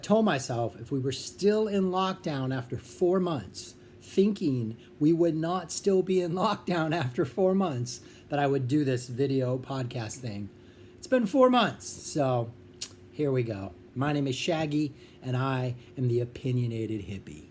Told myself if we were still in lockdown after 4 months, thinking we would not still be in lockdown after 4 months, that I would do this video podcast thing. It's been 4 months, so here we go. My name is Shaggy, and I am the opinionated hippie.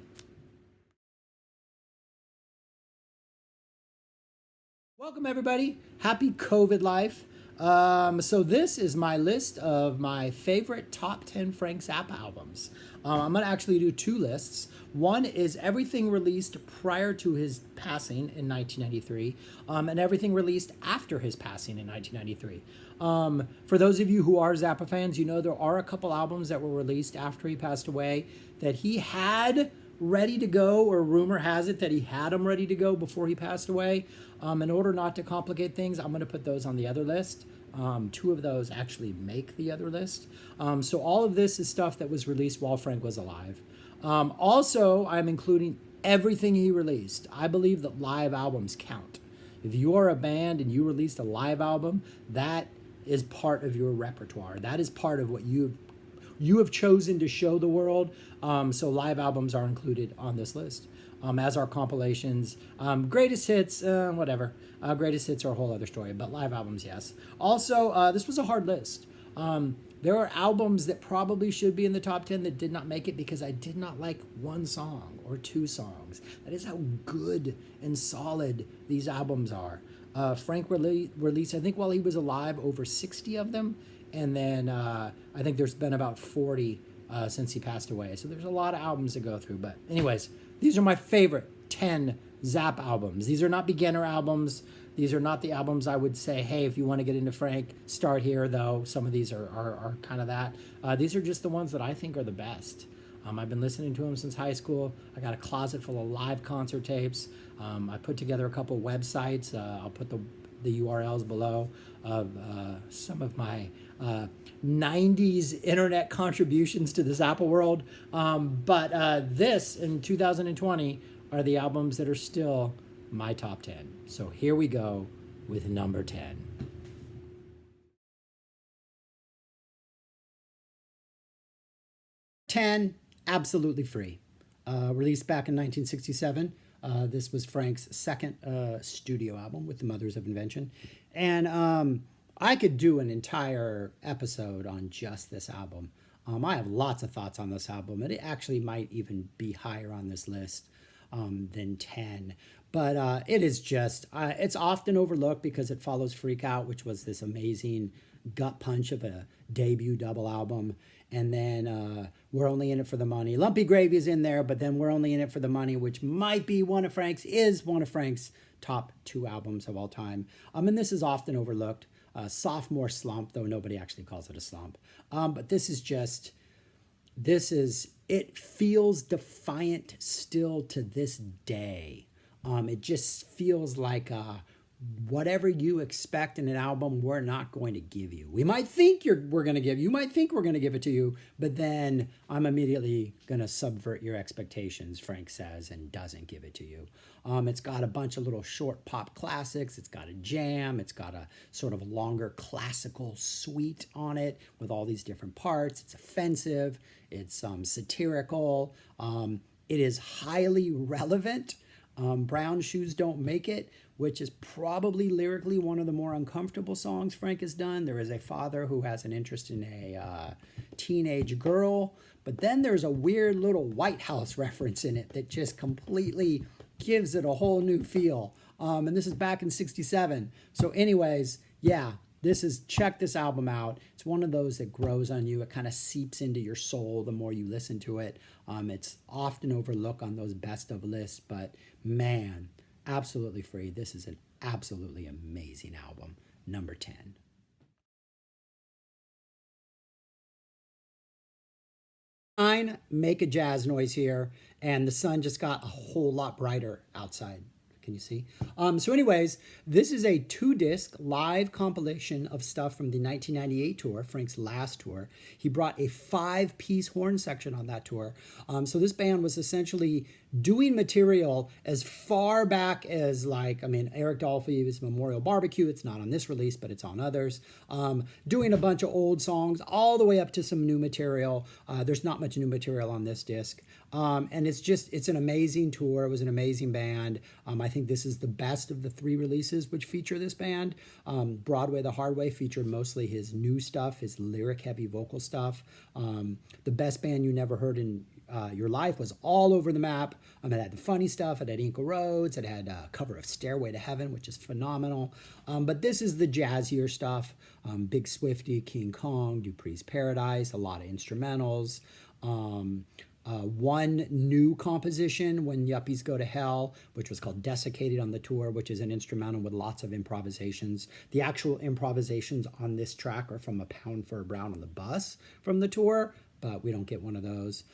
Welcome, everybody. Happy COVID life. So this is my list of my favorite top 10 Frank Zappa albums. I'm going to actually do two lists. One is everything released prior to his passing in 1993, and everything released after his passing in 1993. For those of you who are Zappa fans, you know there are a couple albums that were released after he passed away that he had ready to go, or rumor has it that he had them ready to go before he passed away. In order not to complicate things, I'm going to put those on the other list. Two of those actually make the other list. So all of this is stuff that was released while Frank was alive. Also, I'm including everything he released. I believe that live albums count. If you are a band and you released a live album, that is part of your repertoire. That is part of what you have chosen to show the world. So live albums are included on this list, as are compilations. Greatest hits, whatever. Greatest hits are a whole other story, but live albums, yes. Also, this was a hard list. There are albums that probably should be in the top 10 that did not make it because I did not like one song or two songs. That is how good and solid these albums are. Frank released, I think while he was alive, over 60 of them. And then I think there's been about 40 since he passed away. So there's a lot of albums to go through. But anyways, these are my favorite 10 Zappa albums. These are not beginner albums. These are not the albums I would say, hey, if you want to get into Frank, start here, though. Some of these are kind of that. These are just the ones that I think are the best. I've been listening to him since high school. I got a closet full of live concert tapes. I put together a couple websites. I'll put the URLs below of some of my 90s internet contributions to the Zappa world. But this, in 2020, are the albums that are still my top 10. So here we go with number 10. 10, absolutely free. Released back in 1967. This was Frank's second studio album with the Mothers of Invention. And I could do an entire episode on just this album. I have lots of thoughts on this album, and it actually might even be higher on this list than 10. But it is just, it's often overlooked because it follows Freak Out, which was this amazing gut punch of a debut double album. And then We're Only In It For The Money. Lumpy Gravy is in there, but then We're Only In It For The Money, which might be one of Frank's top 2 albums of all time. And this is often overlooked. Sophomore slump, though nobody actually calls it a slump. But it feels defiant still to this day. It just feels like whatever you expect in an album, we're not going to give you. We might think we're going to give it to you, but then I'm immediately going to subvert your expectations, Frank says, and doesn't give it to you. It's got a bunch of little short pop classics. It's got a jam. It's got a sort of longer classical suite on it with all these different parts. It's offensive. It's satirical. It is highly relevant. Brown Shoes Don't Make It, which is probably lyrically one of the more uncomfortable songs Frank has done. There is a father who has an interest in a teenage girl, but then there's a weird little White House reference in it that just completely gives it a whole new feel. And this is back in 67. So anyways, yeah, check this album out. It's one of those that grows on you. It kind of seeps into your soul the more you listen to it. It's often overlooked on those best of lists, but man, absolutely free. This is an absolutely amazing album. Number 10. Make a jazz noise here, and the sun just got a whole lot brighter outside. Can you see? So anyways, this is a 2-disc live compilation of stuff from the 1998 tour, Frank's last tour. He brought a 5-piece horn section on that tour. So this band was essentially doing material as far back as, like, I mean, Eric Dolphy's Memorial Barbecue. It's not on this release, but it's on others. Doing a bunch of old songs all the way up to some new material. There's not much new material on this disc. And it's an amazing tour. It was an amazing band. I think this is the best of the 3 releases which feature this band. Broadway the Hard Way featured mostly his new stuff, his lyric-heavy vocal stuff. The Best Band You Never Heard in Your Life was all over the map. It had the funny stuff. It had Inca Roads. It had a cover of Stairway to Heaven, which is phenomenal. But this is the jazzier stuff. Big Swifty, King Kong, Dupree's Paradise, a lot of instrumentals. One new composition, When Yuppies Go to Hell, which was called Desiccated on the tour, which is an instrumental with lots of improvisations. The actual improvisations on this track are from A Pound for a Brown on the Bus from the tour, but we don't get one of those.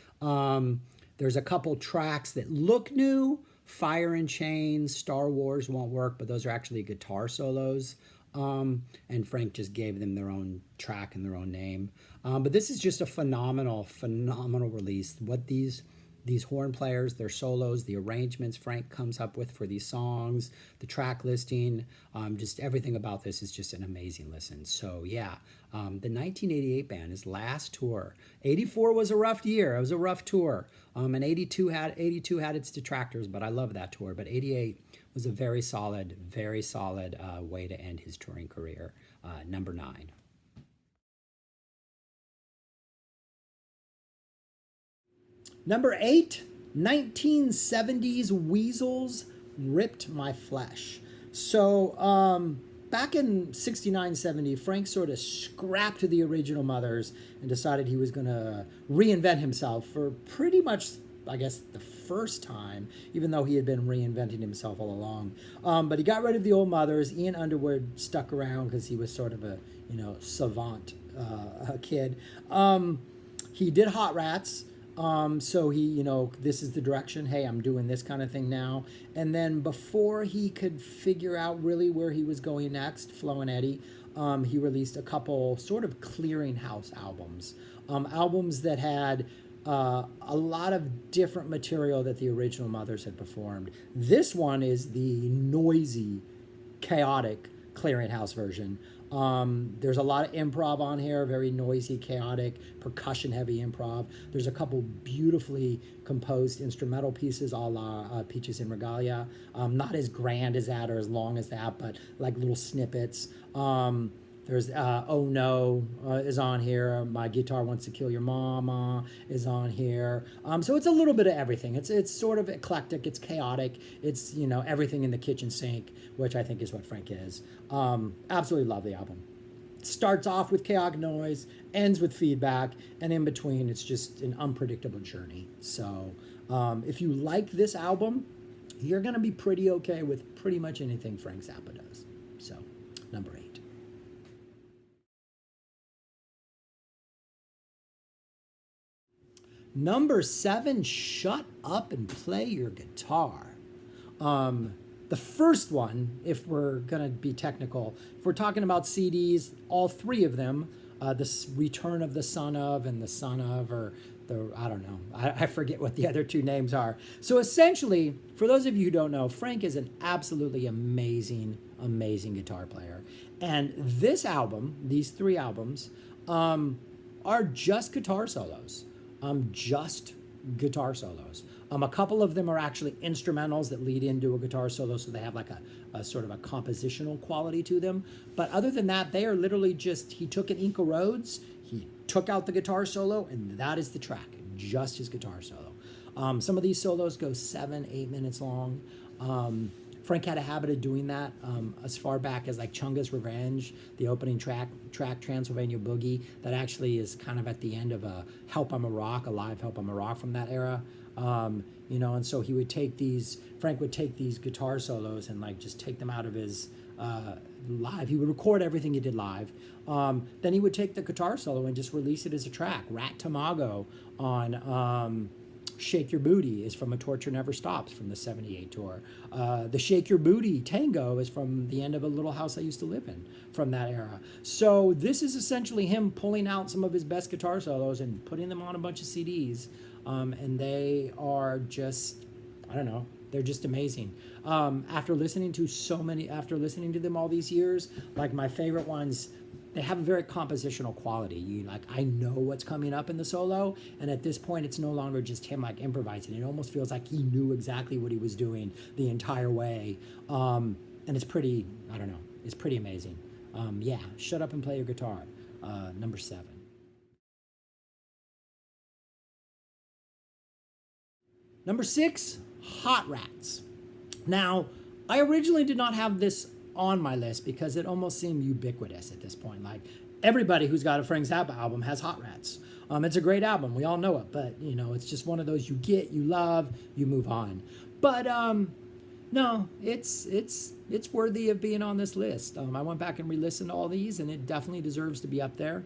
There's a couple tracks that look new. Fire and Chains, Star Wars won't work, but those are actually guitar solos. And Frank just gave them their own track and their own name. But this is just a phenomenal release. What these horn players, their solos, the arrangements Frank comes up with for these songs, the track listing, just everything about this is just an amazing listen. So yeah, the 1988 band, his last tour. 84 was a rough year. It was a rough tour. And 82 had its detractors, but I love that tour. But 88 was a very solid way to end his touring career. Number 9. Number 8, 1970s Weasels, Ripped My Flesh. So back in 69, 70, Frank sort of scrapped the original Mothers and decided he was going to reinvent himself for pretty much, I guess, the first time, even though he had been reinventing himself all along. But he got rid of the old Mothers. Ian Underwood stuck around because he was sort of a, savant kid. He did Hot Rats. So he, this is the direction. Hey, I'm doing this kind of thing now. And then before he could figure out really where he was going next, Flo and Eddie, he released a couple sort of clearinghouse albums. Albums that had a lot of different material that the original Mothers had performed. This one is the noisy, chaotic clearinghouse version. There's a lot of improv on here, very noisy, chaotic, percussion-heavy improv. There's a couple beautifully composed instrumental pieces a la Peaches and Regalia. Not as grand as that or as long as that, but like little snippets. There's Oh No is on here. My Guitar Wants to Kill Your Mama is on here. So it's a little bit of everything. It's sort of eclectic. It's chaotic. It's, everything in the kitchen sink, which I think is what Frank is. Absolutely love the album. Starts off with chaotic noise, ends with feedback, and in between it's just an unpredictable journey. So if you like this album, you're going to be pretty okay with pretty much anything Frank Zappa does. So, number 8. Number 7, Shut Up and Play Your Guitar. The first one, if we're going to be technical, if we're talking about CDs, all 3 of them, the Return of the Son of and the Son of, or I don't know, I forget what the other 2 names are. So essentially, for those of you who don't know, Frank is an absolutely amazing guitar player. And this album, these 3 albums, are just guitar solos. Just guitar solos. A couple of them are actually instrumentals that lead into a guitar solo, so they have like a sort of a compositional quality to them. But other than that, they are literally just, he took an Inca Roads, he took out the guitar solo, and that is the track, just his guitar solo. Some of these solos go 7-8 minutes long. Frank had a habit of doing that as far back as like Chunga's Revenge, the opening track Transylvania Boogie, that actually is kind of at the end of a Help I'm a Rock, a live Help I'm a Rock from that era. And so Frank would take these guitar solos and like just take them out of his live. He would record everything he did live. Then he would take the guitar solo and just release it as a track. Rat Tamago on Shake Your Booty is from A Torture Never Stops from the 78 tour. The Shake Your Booty tango is from the end of A Little House I Used to Live In from that era. So this is essentially him pulling out some of his best guitar solos and putting them on a bunch of CDs. And they are just, I don't know, they're just amazing. After listening to them all these years, like my favorite ones, they have a very compositional quality. I know what's coming up in the solo, and at this point, it's no longer just him like improvising. It almost feels like he knew exactly what he was doing the entire way, and it's pretty. I don't know. It's pretty amazing. Yeah, Shut Up and Play Your Guitar, number 7. Number 6, Hot Rats. Now, I originally did not have this on my list because it almost seemed ubiquitous at this point. Like, everybody who's got a Frank Zappa album has Hot Rats. It's a great album. We all know it, but, it's just one of those you get, you love, you move on. But, no, it's worthy of being on this list. I went back and re-listened to all these, and it definitely deserves to be up there.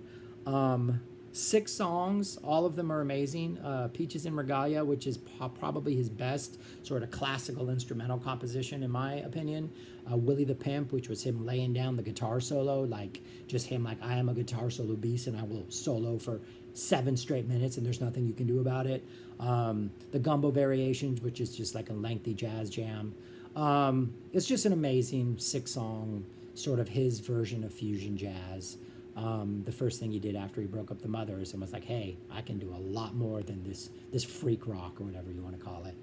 6 songs, all of them are amazing. Peaches and Regalia, which is probably his best sort of classical instrumental composition, in my opinion. Willie the Pimp, which was him laying down the guitar solo, like just him like, I am a guitar solo beast and I will solo for 7 straight minutes and there's nothing you can do about it. The Gumbo Variations, which is just like a lengthy jazz jam. It's just an amazing 6-song, sort of his version of fusion jazz. The first thing he did after he broke up the Mothers and was like, hey, I can do a lot more than this freak rock or whatever you want to call it.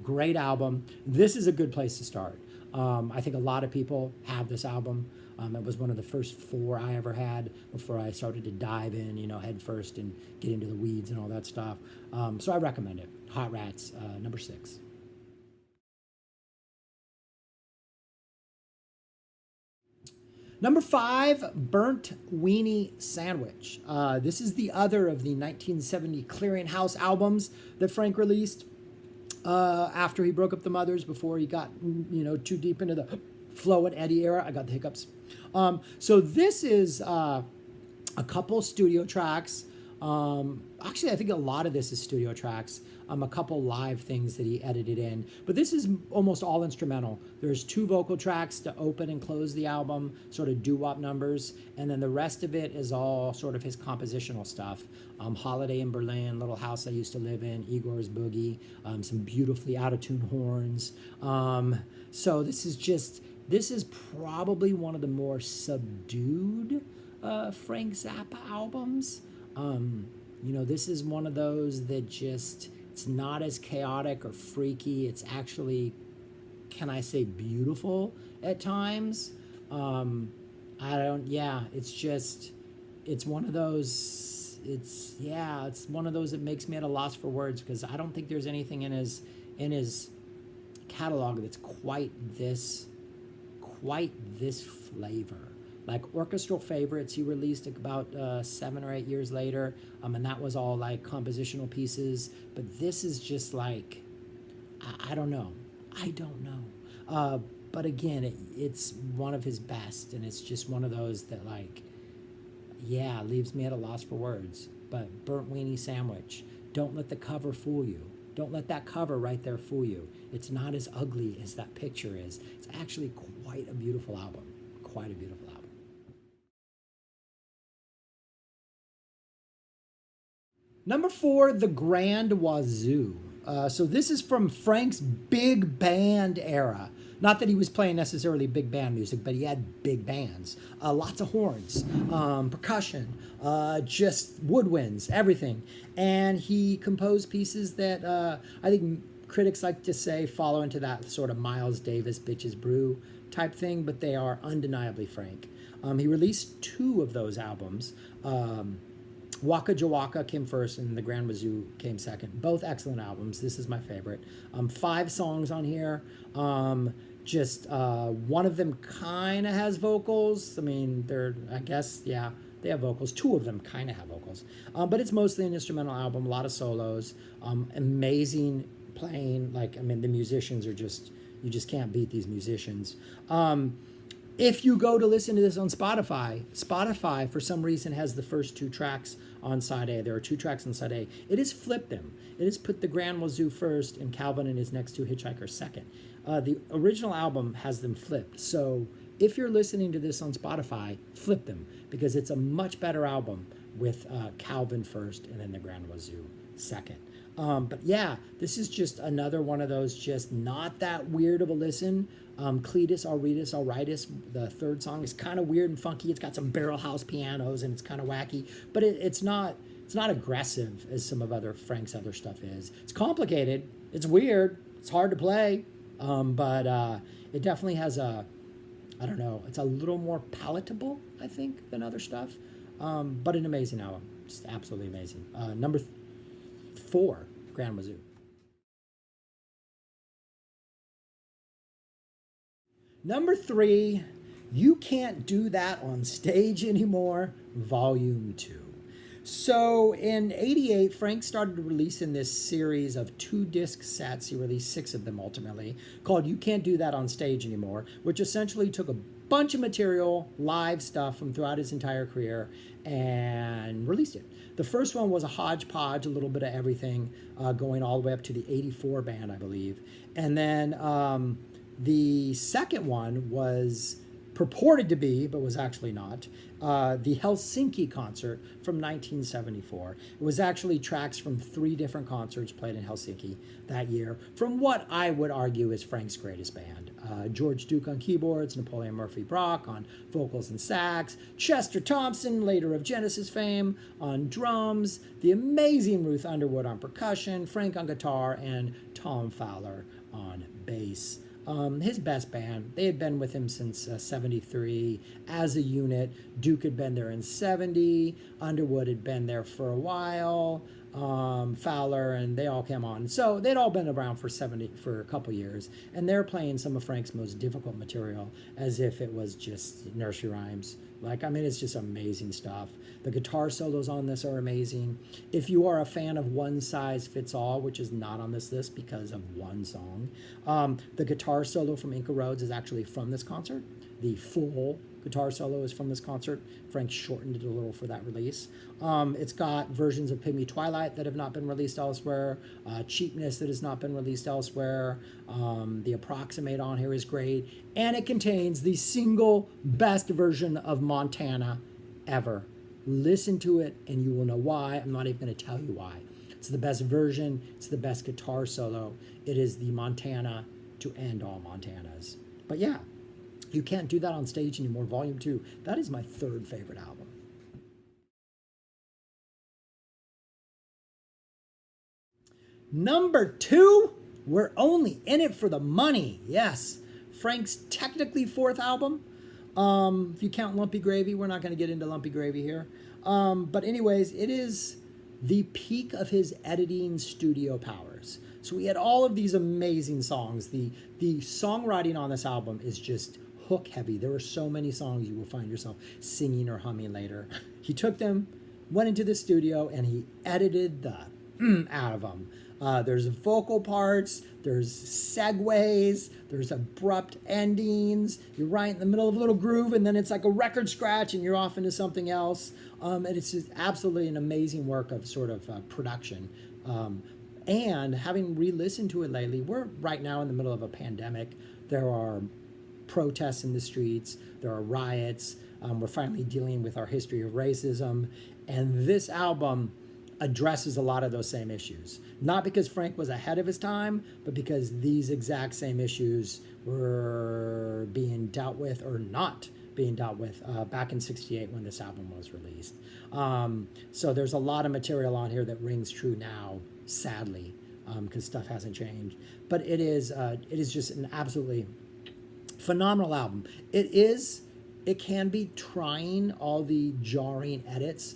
Great album. This is a good place to start. I think a lot of people have this album. It was one of the first 4 I ever had before I started to dive in, head first and get into the weeds and all that stuff. So I recommend it. Hot Rats, number 6. Number 5, Burnt Weenie Sandwich. This is the other of the 1970 Clearinghouse albums that Frank released after he broke up the Mothers, before he got, too deep into the Flo and Eddie era. I got the hiccups. So this is a couple studio tracks. Actually, I think a lot of this is studio tracks. A couple live things that he edited in. But this is almost all instrumental. There's 2 vocal tracks to open and close the album, sort of doo-wop numbers. And then the rest of it is all sort of his compositional stuff. Holiday in Berlin, Little House I Used to Live In, Igor's Boogie, some beautifully out-of-tune horns. So this is probably one of the more subdued Frank Zappa albums. This is one of those that just, it's not as chaotic or freaky. It's actually, can I say, beautiful at times. It's one of those, it's one of those that makes me at a loss for words, because I don't think there's anything in his catalog that's quite this flavor. Like Orchestral Favorites, he released about 7 or 8 years later, and that was all like compositional pieces. But this is just like, I don't know. But again, it's one of his best, and it's just one of those that leaves me at a loss for words. But Burnt Weenie Sandwich, don't let the cover fool you. Don't let that cover right there fool you. It's not as ugly as that picture is. It's actually quite a beautiful album. Quite a beautiful album. Number 4, The Grand WAZOO. So this is from Frank's big band era. Not that he was playing necessarily big band music, but he had big bands. Lots of horns, percussion, just woodwinds, everything. And he composed pieces that I think critics like to say follow into that sort of Miles Davis Bitches Brew type thing, but they are undeniably Frank. He released 2 of those albums. Waka Jawaka came first and The Grand WAZOO came second. Both excellent albums. This is my favorite. 5 songs on here. One of them kind of has vocals. I mean, they have vocals. 2 of them kind of have vocals. But it's mostly an instrumental album, a lot of solos. Amazing playing. The musicians are just, you just can't beat these musicians. If you go to listen to this on Spotify for some reason has the first 2 tracks on side A. There are 2 tracks on side A. It has flipped them. It has put the Grand Wazoo first and Calvin and his next 2 hitchhikers second. The original album has them flipped. So if you're listening to this on Spotify, flip them, because it's a much better album with Calvin first and then the Grand Wazoo second. But yeah, this is just another one of those, just not that weird of a listen. Cletus, Alritis, Alritis, the third song, is kind of weird and funky. It's got some barrel house pianos and it's kind of wacky, but it's not aggressive as some of other Frank's other stuff is. It's complicated, it's weird, it's hard to play, but it definitely has I don't know, it's a little more palatable, I think, than other stuff. But an amazing album, just absolutely amazing. Number 4, Grand Wazoo. Number 3, You Can't Do That on Stage Anymore, Volume 2. So in '88, Frank started releasing this series of 2-disc sets. He released 6 of them ultimately, called You Can't Do That on Stage Anymore, which essentially took a bunch of material, live stuff from throughout his entire career, and released it. The first one was a hodgepodge, a little bit of everything, going all the way up to the '84 band, I believe. And then the second one was purported to be, but was actually not, the Helsinki concert from 1974. It was actually tracks from 3 different concerts played in Helsinki that year, from what I would argue is Frank's greatest band. George Duke on keyboards, Napoleon Murphy Brock on vocals and sax, Chester Thompson, later of Genesis fame, on drums, the amazing Ruth Underwood on percussion, Frank on guitar, and Tom Fowler on bass. His best band. They had been with him since '73 as a unit. Duke had been there in '70. Underwood had been there for a while. Fowler, and they all came on. So they'd all been around for a couple years, and they're playing some of Frank's most difficult material as if it was just nursery rhymes. Like, I mean, it's just amazing stuff. The guitar solos on this are amazing. If you are a fan of One Size Fits All, which is not on this list because of one song, the guitar solo from Inca Roads is actually from this concert. The full guitar solo is from this concert. Frank shortened it a little for that release. It's got versions of Pygmy Twilight that have not been released elsewhere, Cheapness that has not been released elsewhere. The Approximate on here is great, and it contains the single best version of Montana ever. Listen to it and you will know why. I'm not even going to tell you why. It's the best version. It's the best guitar solo. It is the Montana to end all Montanas. But yeah, You Can't Do That on Stage Anymore, Volume 2. That is my 3rd favorite album. Number 2, We're Only In It For The Money. Yes, Frank's technically 4th album. If you count Lumpy Gravy, we're not going to get into Lumpy Gravy here. But anyways, it is the peak of his editing studio powers. So we had all of these amazing songs. The songwriting on this album is just hook heavy. There are so many songs you will find yourself singing or humming later. He took them, went into the studio, and he edited the out of them. There's vocal parts, there's segues, there's abrupt endings. You're right in the middle of a little groove, and then it's like a record scratch, and you're off into something else. And it's just absolutely an amazing work of sort of production. And having re-listened to it lately, we're right now in the middle of a pandemic. There are protests in the streets, there are riots. We're finally dealing with our history of racism, and this album addresses a lot of those same issues. Not because Frank was ahead of his time, but because these exact same issues were being dealt with or not being dealt with back in '68 when this album was released. So there's a lot of material on here that rings true now, sadly, because stuff hasn't changed. But it is just an absolutely phenomenal album. It can be trying, all the jarring edits.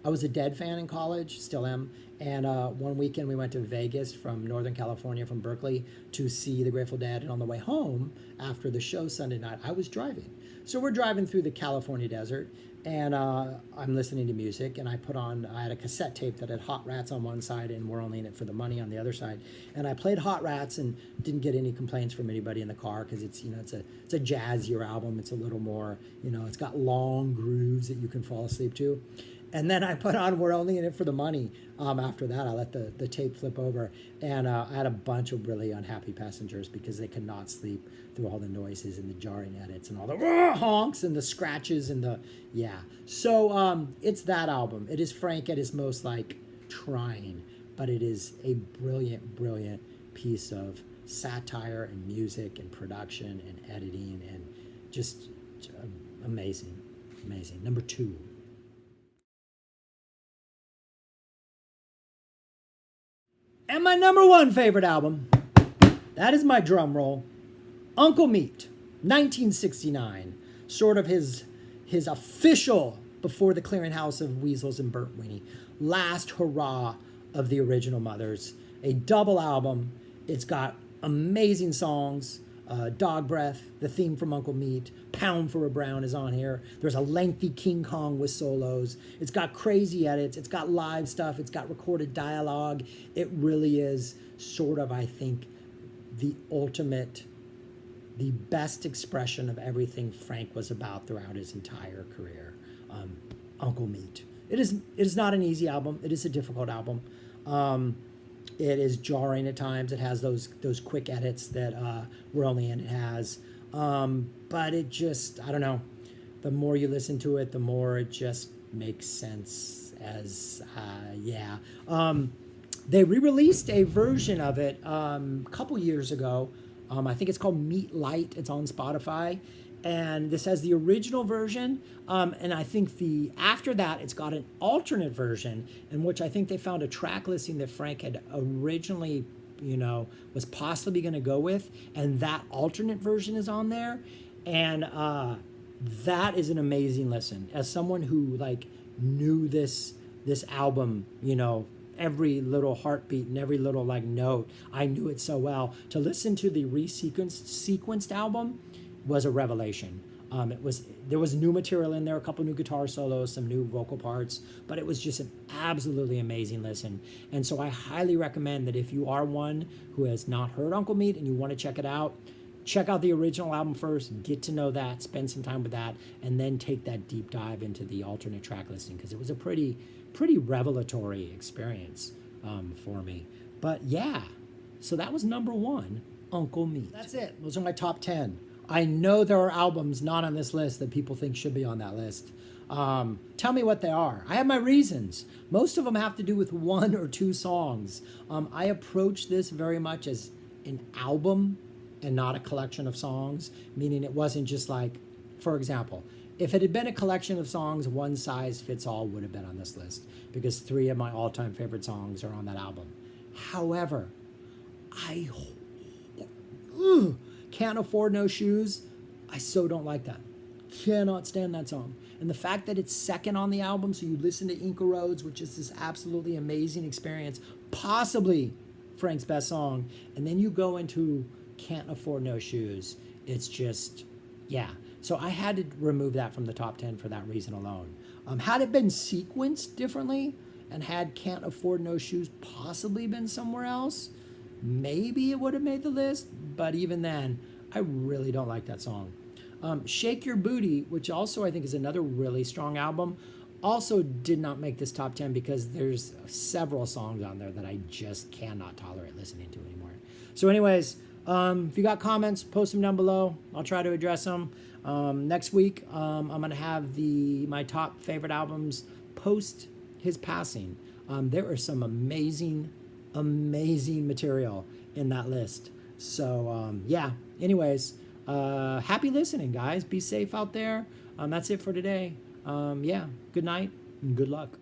I was a Dead fan in college, still am, and one weekend we went to Vegas from Northern California, from Berkeley, to see the Grateful Dead, and on the way home after the show Sunday night, I was driving. So we're driving through the California desert, and I'm listening to music, and I had a cassette tape that had Hot Rats on one side and We're Only In It For The Money on the other side, and I played Hot Rats and didn't get any complaints from anybody in the car, because it's a jazzier album. It's a little more, it's got long grooves that you can fall asleep to. And then I put on We're Only in It for the Money. After that, I let the tape flip over. And I had a bunch of really unhappy passengers because they could not sleep through all the noises and the jarring edits and all the honks and the scratches and the, yeah. So it's that album. It is Frank at his most like trying, but it is a brilliant, brilliant piece of satire and music and production and editing and just amazing, amazing. Number 2. And my number 1 favorite album, that is my drum roll, Uncle Meat, 1969. Sort of his official, before the clearinghouse of Weasels and Burt Weenie, last hurrah of the original Mothers. A double album. It's got amazing songs. Dog Breath, the theme from Uncle Meat, Pound for a Brown is on here. There's a lengthy King Kong with solos. It's got crazy edits. It's got live stuff. It's got recorded dialogue. It really is sort of, I think, the ultimate, the best expression of everything Frank was about throughout his entire career. Uncle Meat. It is not an easy album. It is a difficult album. It is jarring at times. It has those quick edits that We're Only in It has. But it just, I don't know. The more you listen to it, the more it just makes sense as, yeah. They re-released a version of it a couple years ago. I think it's called Meat Light. It's on Spotify. And this has the original version, and I think after that it's got an alternate version in which I think they found a track listing that Frank had originally, was possibly going to go with, and that alternate version is on there, and that is an amazing listen. As someone who like knew this album, every little heartbeat and every little like note, I knew it so well. To listen to the sequenced album was a revelation. There was new material in there, a couple new guitar solos, some new vocal parts, but it was just an absolutely amazing listen. And so I highly recommend that if you are one who has not heard Uncle Meat and you want to check it out, check out the original album first, get to know that, spend some time with that, and then take that deep dive into the alternate track listing, because it was a pretty revelatory experience for me. But yeah, so that was number 1, Uncle Meat. That's it. Those are my top 10. I know there are albums not on this list that people think should be on that list. Tell me what they are. I have my reasons. Most of them have to do with 1 or 2 songs. I approach this very much as an album and not a collection of songs, meaning it wasn't just like, for example, if it had been a collection of songs, one size fits all would have been on this list, because 3 of my all-time favorite songs are on that album. However, I Can't Afford No Shoes, I so don't like that. Cannot stand that song. And the fact that it's second on the album, so you listen to Inca Roads, which is this absolutely amazing experience, possibly Frank's best song, and then you go into Can't Afford No Shoes, it's just, yeah. So I had to remove that from the top 10 for that reason alone. Had it been sequenced differently, and had Can't Afford No Shoes possibly been somewhere else, maybe it would have made the list, but even then, I really don't like that song. Shake Your Booty, which also I think is another really strong album, also did not make this top 10 because there's several songs on there that I just cannot tolerate listening to anymore. So anyways, if you got comments, post them down below. I'll try to address them. Next week, I'm going to have my top favorite albums post his passing. There is some amazing material in that list. So, yeah, anyways, happy listening, guys. Be safe out there. That's it for today. Yeah, good night and good luck.